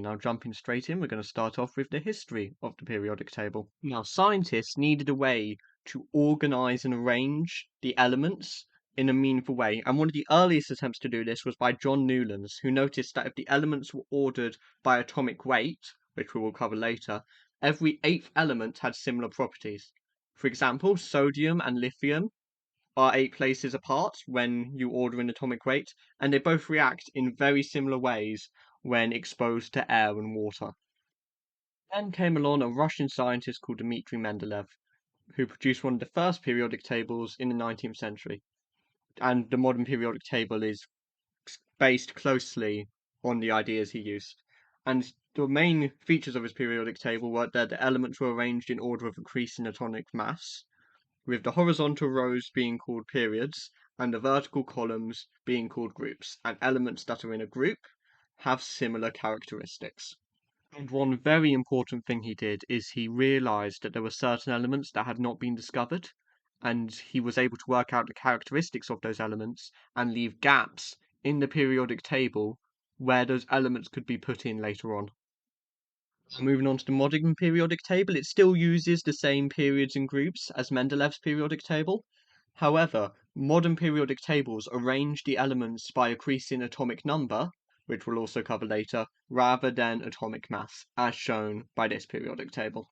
now jumping straight in, we're going to start off with the history of the periodic table. Now, scientists needed a way to organize and arrange the elements in a meaningful way, and one of the earliest attempts to do this was by John Newlands, who noticed that if the elements were ordered by atomic weight, which we will cover later, every eighth element had similar properties. For example, sodium and lithium are 8 places apart when you order in atomic weight, and they both react in very similar ways when exposed to air and water. Then came along a Russian scientist called Dmitry Mendeleev, who produced one of the first periodic tables in the 19th century. And the modern periodic table is based closely on the ideas he used. And the main features of his periodic table were that the elements were arranged in order of increasing atomic mass, with the horizontal rows being called periods and the vertical columns being called groups, and elements that are in a group have similar characteristics. And one very important thing he did is he realized that there were certain elements that had not been discovered, and he was able to work out the characteristics of those elements and leave gaps in the periodic table where those elements could be put in later on. Moving on to the modern periodic table, it still uses the same periods and groups as Mendeleev's periodic table. However, modern periodic tables arrange the elements by increasing atomic number, which we'll also cover later, rather than atomic mass, as shown by this periodic table.